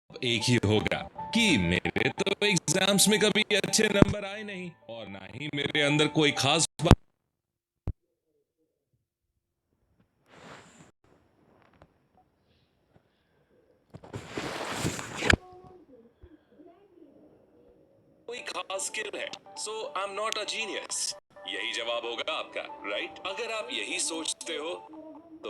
एक ही होगा कि मेरे तो एग्जाम्स में कभी अच्छे नंबर आए नहीं और ना ही मेरे अंदर कोई खास बात कोई खास स्किल है। So I am not a genius. यही जवाब होगा आपका, राइट? अगर आप यही सोचते हो तो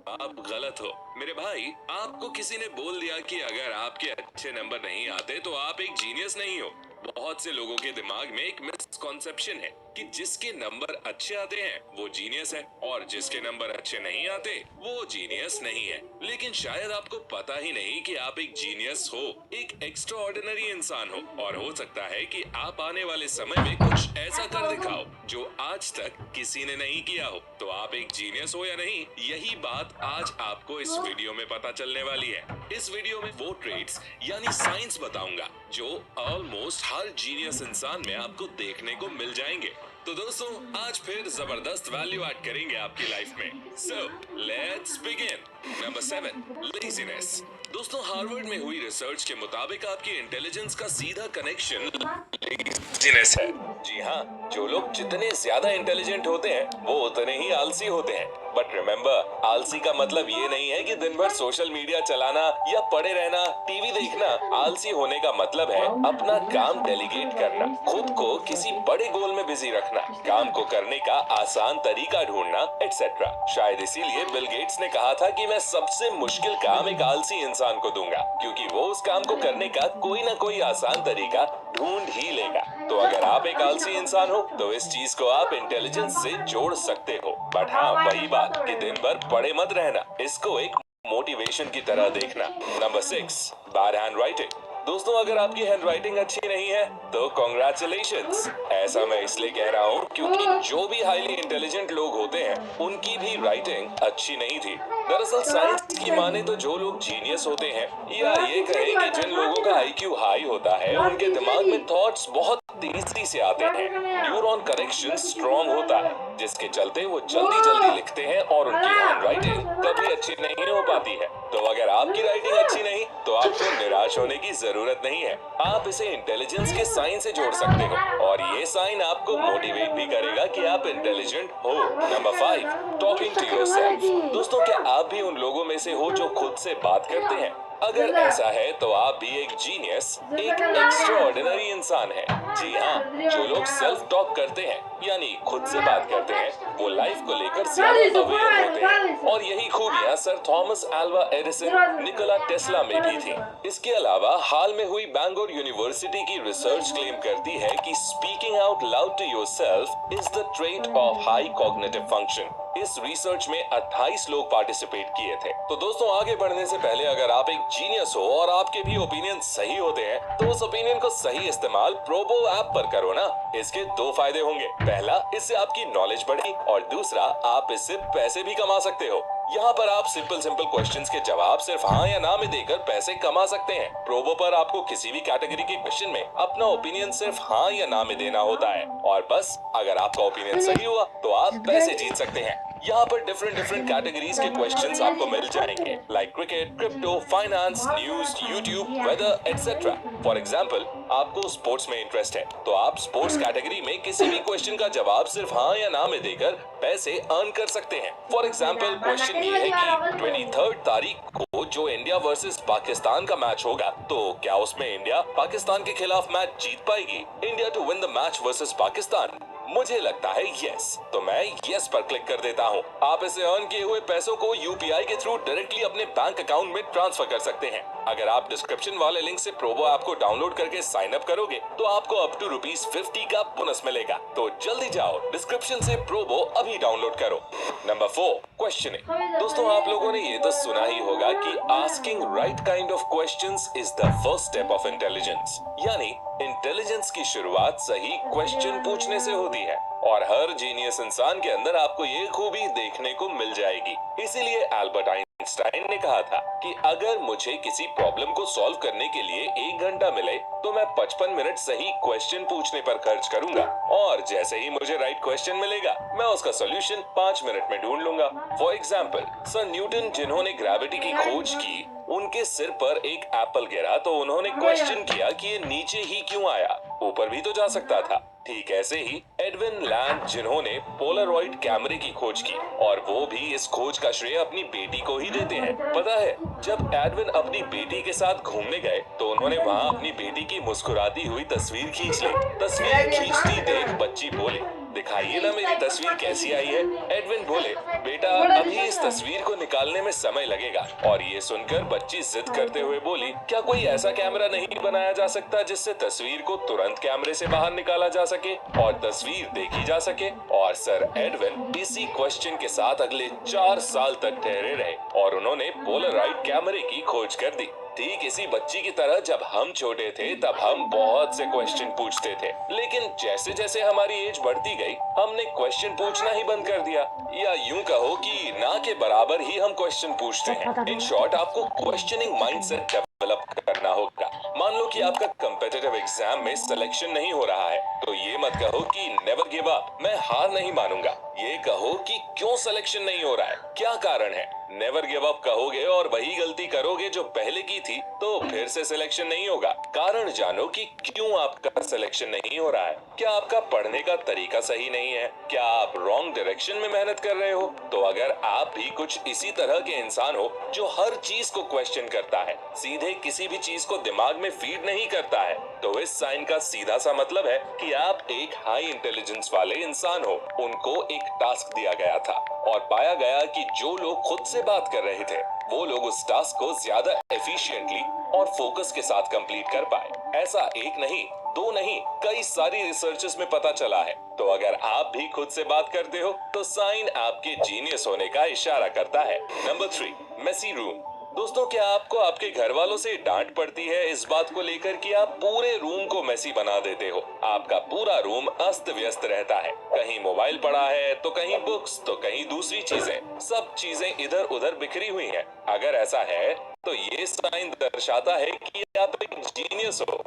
आप गलत हो मेरे भाई। आपको किसी ने बोल दिया कि अगर आपके अच्छे नंबर नहीं आते तो आप एक जीनियस नहीं हो। बहुत से लोगों के दिमाग में एक मिसकॉन्सेप्शन है कि जिसके नंबर अच्छे आते हैं वो जीनियस है और जिसके नंबर अच्छे नहीं आते वो जीनियस नहीं है। लेकिन शायद आपको पता ही नहीं कि आप एक जीनियस हो, एक एक्स्ट्रा ऑर्डिनरी इंसान हो और हो सकता है कि आप आने वाले समय में कुछ ऐसा कर दिखाओ जो आज तक किसी ने नहीं किया हो। तो आप एक जीनियस हो या नहीं, यही बात आज आपको इस वीडियो में पता चलने वाली है। इस वीडियो में वो ट्रेड्स यानी साइंस बताऊंगा जो ऑलमोस्ट हर जीनियस इंसान में आपको देखने को मिल जाएंगे। तो दोस्तों आज फिर जबरदस्त वैल्यू ऐड करेंगे आपकी लाइफ में। So let's begin. Number 7, laziness. दोस्तों हार्वर्ड में हुई रिसर्च के मुताबिक आपकी इंटेलिजेंस का सीधा कनेक्शन लेजीनेस है। जी हाँ, जो लोग जितने ज्यादा इंटेलिजेंट होते हैं वो उतने ही आलसी होते हैं। बट रिमेम्बर, आलसी का मतलब ये नहीं है कि दिन भर सोशल मीडिया चलाना या पड़े रहना, टीवी देखना। आलसी होने का मतलब है अपना काम डेलीगेट करना, खुद को किसी बड़े गोल में बिजी रखना, काम को करने का आसान तरीका ढूंढना, एक्सेट्रा। शायद इसीलिए बिल गेट्स ने कहा था कि मैं सबसे मुश्किल काम एक आलसी इंसान को दूंगा, क्योंकि वो उस काम को करने का कोई ना कोई आसान तरीका ढूंढ ही लेगा। तो अगर आप एक आलसी इंसान हो तो इस चीज को आप इंटेलिजेंस से जोड़ सकते हो। बट हाँ, वही बात कि दिन भर पड़े मत रहना, इसको एक मोटिवेशन की तरह देखना। Number 6, bad hand writing. दोस्तों अगर आपकी हैंड राइटिंग अच्छी नहीं है तो कॉन्ग्रेचुलेशंस। ऐसा मैं इसलिए कह रहा हूँ क्योंकि जो भी हाईली इंटेलिजेंट लोग होते हैं उनकी भी राइटिंग अच्छी नहीं थी। दरअसल साइंस की माने तो जो लोग जीनियस होते हैं, या ये कहें कि जिन लोगों का आईक्यू हाई होता है, उनके दिमाग में थॉट्स बहुत तेजी से आते हैं। न्यूरॉन कनेक्शन स्ट्रॉन्ग होता है, जिसके चलते वो जल्दी जल्दी लिखते हैं और उनकी हैंड राइटिंग कभी अच्छी नहीं हो पाती है। तो अगर आपकी राइटिंग अच्छी नहीं तो आपको निराश होने की जरूरत नहीं है। आप इसे इंटेलिजेंस के साइन से जोड़ सकते हो और ये साइन आपको मोटिवेट भी करेगा कि आप इंटेलिजेंट हो। Number 5, talking to yourself. दोस्तों क्या आप भी उन लोगों में से हो जो खुद से बात करते हैं? अगर ऐसा है तो आप भी एक जीनियस, एक एक्स्ट्रा ऑर्डिनरी इंसान है। जी हाँ, जो लोग सेल्फ टॉक करते हैं यानी खुद से बात करते हैं, वो लाइफ को लेकर ज्यादा अवेयर होते हैं। और यही खूबियां sir Thomas Alva Edison, Nikola Tesla में भी थी। इसके अलावा हाल में हुई बैंगलोर यूनिवर्सिटी की रिसर्च क्लेम करती है कि speaking out loud to yourself is the trait of high cognitive function. इस रिसर्च में 28 लोग पार्टिसिपेट किए थे। तो दोस्तों आगे बढ़ने से पहले अगर आप एक जीनियस हो और आपके भी ओपिनियन सही होते हैं तो उस ओपिनियन को सही इस्तेमाल प्रोबो ऐप पर करो ना। इसके 2 फायदे होंगे। पहला, इससे आपकी नॉलेज बढ़ेगी और दूसरा, आप इससे पैसे भी कमा सकते हो। यहाँ पर आप सिंपल क्वेश्चंस के जवाब सिर्फ हाँ या ना में देकर पैसे कमा सकते हैं। प्रोबो पर आपको किसी भी कैटेगरी के क्वेश्चन में अपना ओपिनियन सिर्फ हाँ या ना में देना होता है और बस अगर आपका ओपिनियन सही हुआ तो आप पैसे जीत सकते हैं। यहाँ पर डिफरेंट कैटेगरीज के क्वेश्चंस आपको मिल जाएंगे, like cricket, crypto, finance, news, YouTube, weather, etcetera. For example, आपको स्पोर्ट्स में इंटरेस्ट है तो आप स्पोर्ट्स कैटेगरी में किसी भी क्वेश्चन का जवाब सिर्फ हाँ या ना में देकर पैसे अर्न कर सकते हैं। फॉर एग्जाम्पल, क्वेश्चन ये है कि 23 तारीख को जो इंडिया वर्सेस पाकिस्तान का मैच होगा, तो क्या उसमें इंडिया पाकिस्तान के खिलाफ मैच जीत पाएगी? India to win the match versus Pakistan? मुझे लगता है यस, तो मैं यस पर क्लिक कर देता हूँ। आप इसे अर्न किए हुए पैसों को यूपीआई के थ्रू डायरेक्टली अपने बैंक अकाउंट में ट्रांसफर कर सकते हैं। अगर आप डिस्क्रिप्शन वाले लिंक से प्रोबो ऐप को डाउनलोड करके साइन अप करोगे तो आपको अप टू ₹50 का बोनस मिलेगा। तो जल्दी जाओ, डिस्क्रिप्शन से प्रोबो अभी डाउनलोड करो। Number 4, questioning. दोस्तों आप लोगों ने ये तो सुना ही होगा कि asking right kind of questions is the first step of intelligence. यानी इंटेलिजेंस की शुरुआत सही क्वेश्चन पूछने से होती है और हर जीनियस इंसान के अंदर आपको ये खूबी देखने को मिल जाएगी। इसीलिए एल्बर्ट आइंस्टाइन ने कहा था कि अगर मुझे किसी प्रॉब्लम को सॉल्व करने के लिए 1 घंटा मिले तो मैं 55 मिनट सही क्वेश्चन पूछने पर खर्च करूंगा और जैसे ही मुझे राइट क्वेश्चन मिलेगा मैं उसका सॉल्यूशन 5 मिनट में ढूंढ लूंगा। फॉर एग्जाम्पल, सर न्यूटन जिन्होंने ग्रेविटी की खोज की, उनके सिर पर एक एप्पल गिरा तो उन्होंने क्वेश्चन किया कि ये नीचे ही क्यों आया, ऊपर भी तो जा सकता था। ठीक ऐसे ही एडविन लैंड, जिन्होंने पोलरॉइड कैमरे की खोज की, और वो भी इस खोज का श्रेय अपनी बेटी को ही देते हैं। पता है, जब एडविन अपनी बेटी के साथ घूमने गए तो उन्होंने वहाँ अपनी बेटी की मुस्कुराती हुई तस्वीर खींच ली। तस्वीर खींचती देख बच्ची बोली, दिखाइए ना मेरी तस्वीर कैसी आई है। एडविन बोले, बेटा अभी इस तस्वीर को निकालने में समय लगेगा। और ये सुनकर बच्ची जिद करते हुए बोली, क्या कोई ऐसा कैमरा नहीं बनाया जा सकता जिससे तस्वीर को तुरंत कैमरे से बाहर निकाला जा सके और तस्वीर देखी जा सके। और सर एडविन इसी क्वेश्चन के साथ अगले 4 साल तक ठहरे रहे और उन्होंने पोलराइड कैमरे की खोज कर दी। ठीक इसी बच्ची की तरह जब हम छोटे थे तब हम बहुत से क्वेश्चन पूछते थे, लेकिन जैसे जैसे हमारी एज बढ़ती गई हमने क्वेश्चन पूछना ही बंद कर दिया, या यूं कहो कि ना के बराबर ही हम क्वेश्चन पूछते हैं। इन शॉर्ट, आपको क्वेश्चनिंग माइंडसेट डेवलप करना होगा। मान लो कि आपका कॉम्पिटिटिव एग्जाम में सिलेक्शन नहीं हो रहा है, तो ये मत कहो कि नेवर गिव अप, मैं हार नहीं मानूंगा। ये कहो कि क्यों सिलेक्शन नहीं हो रहा है, क्या कारण है। नेवर गिव अप कहोगे और वही गलती करोगे जो पहले की थी तो फिर से सिलेक्शन नहीं होगा। कारण जानो कि क्यों आपका सिलेक्शन नहीं हो रहा है। क्या आपका पढ़ने का तरीका सही नहीं है? क्या आप रॉन्ग डायरेक्शन में मेहनत कर रहे हो? तो अगर आप भी कुछ इसी तरह के इंसान हो जो हर चीज को क्वेश्चन करता है, सीधे किसी भी चीज को दिमाग में फीड नहीं करता है, तो इस साइन का सीधा सा मतलब है कि आप एक हाई इंटेलिजेंस वाले इंसान हो। उनको एक टास्क दिया गया था और पाया गया कि जो लोग खुद से बात कर रहे थे वो लोग उस टास्क को ज्यादा एफिशिएंटली और फोकस के साथ कंप्लीट कर पाए। ऐसा एक नहीं, दो नहीं, कई सारी रिसर्चेस में पता चला है। तो अगर आप भी खुद से बात करते हो तो साइन आपके जीनियस होने का इशारा करता है। Number 3, messy room. दोस्तों, क्या आपको आपके घर वालों से डांट पड़ती है इस बात को लेकर कि आप पूरे रूम को मेसी बना देते हो? आपका पूरा रूम अस्त व्यस्त रहता है, कहीं मोबाइल पड़ा है तो कहीं बुक्स तो कहीं दूसरी चीजें, सब चीजें इधर उधर बिखरी हुई हैं। अगर ऐसा है तो ये साइन दर्शाता है कि आप एक जीनियस हो।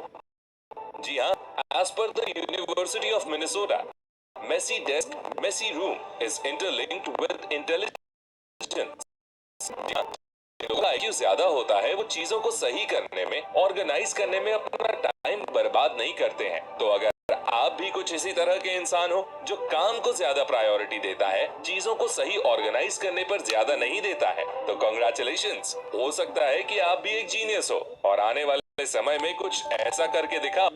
जी हाँ, as per the university of Minnesota, messy desk, messy room is interlinked with intelligence. लोगों का IQ ज्यादा होता है, वो चीजों को सही करने में, ऑर्गेनाइज करने में अपना टाइम बर्बाद नहीं करते हैं। तो अगर आप भी कुछ इसी तरह के इंसान हो जो काम को ज्यादा प्रायोरिटी देता है, चीजों को सही ऑर्गेनाइज करने पर ज्यादा नहीं देता है, तो कांग्रेचुलेशंस, हो सकता है कि आप भी एक जीनियस हो और आने वाले समय में कुछ ऐसा करके दिखाओ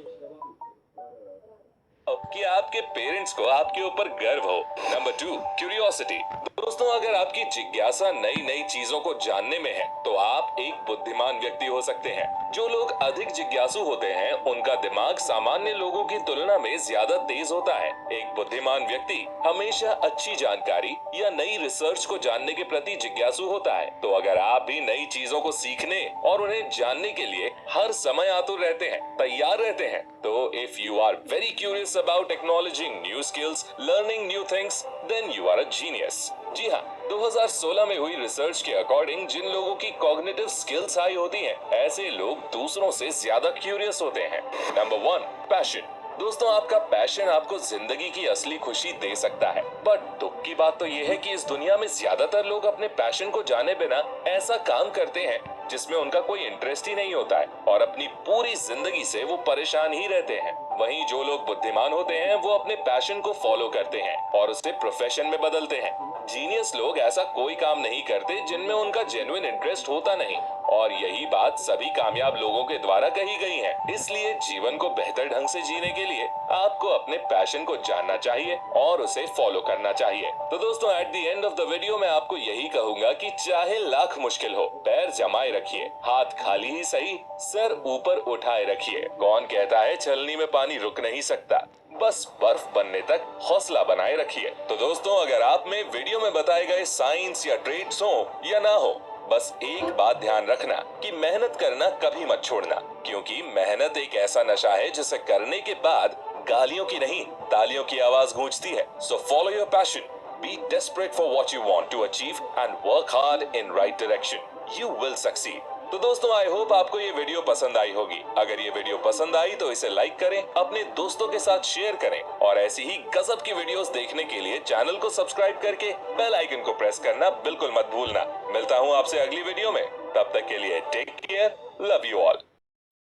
कि आपके पेरेंट्स को आपके ऊपर गर्व हो। Number 2, curiosity. दोस्तों, अगर आपकी जिज्ञासा नई नई चीजों को जानने में है तो आप एक बुद्धिमान व्यक्ति हो सकते हैं। जो लोग अधिक जिज्ञासु होते हैं उनका दिमाग सामान्य लोगों की तुलना में ज्यादा तेज होता है। एक बुद्धिमान व्यक्ति हमेशा अच्छी जानकारी या नई रिसर्च को जानने के प्रति जिज्ञासु होता है। तो अगर आप भी नई चीजों को सीखने और उन्हें जानने के लिए हर समय आतुर रहते हैं, तैयार रहते हैं, तो if you are very curious about acknowledging new skills, learning new things, then you are a genius. जी हाँ, 2016 में हुई रिसर्च के अकॉर्डिंग जिन लोगों की कॉग्निटिव स्किल्स हाई होती हैं, ऐसे लोग दूसरों से ज्यादा क्यूरियस होते हैं। Number 1, passion. दोस्तों, आपका पैशन आपको जिंदगी की असली खुशी दे सकता है, बट दुख की बात तो ये है कि इस दुनिया में ज्यादातर लोग अपने पैशन को जाने बिना ऐसा काम करते हैं जिसमें उनका कोई इंटरेस्ट ही नहीं होता है और अपनी पूरी जिंदगी से वो परेशान ही रहते हैं। वहीं जो लोग बुद्धिमान होते हैं वो अपने पैशन को फॉलो करते हैं और उसे प्रोफेशन में बदलते हैं। जीनियस लोग ऐसा कोई काम नहीं करते जिनमें उनका जेन्युइन इंटरेस्ट होता नहीं, और यही बात सभी कामयाब लोगों के द्वारा कही गई है। इसलिए जीवन को बेहतर ढंग से जीने के लिए आपको अपने पैशन को जानना चाहिए और उसे फॉलो करना चाहिए। तो दोस्तों, at the end of the video मैं आपको यही कहूंगा कि चाहे लाख मुश्किल हो, पैर जमाए रखिए, हाथ खाली ही सही, सर ऊपर उठाए रखिए। कौन कहता है छलनी में पानी रुक नहीं सकता, बस बर्फ बनने तक हौसला बनाए रखिए। तो दोस्तों, अगर आप में वीडियो में बताए गए साइंस या ट्रेड्स हो या ना हो, बस एक बात ध्यान रखना कि मेहनत करना कभी मत छोड़ना, क्योंकि मेहनत एक ऐसा नशा है जिसे करने के बाद गालियों की नहीं, तालियों की आवाज गूंजती है। So follow your passion, be desperate for what you want to achieve and work hard in right direction. You will succeed. तो दोस्तों आई होप आपको ये वीडियो पसंद आई होगी। अगर ये वीडियो पसंद आई तो इसे लाइक करें, अपने दोस्तों के साथ शेयर करें और ऐसी ही गजब की वीडियोस देखने के लिए चैनल को सब्सक्राइब करके बेल आइकन को प्रेस करना बिल्कुल मत भूलना। मिलता हूँ आपसे अगली वीडियो में, तब तक के लिए take care, love you all.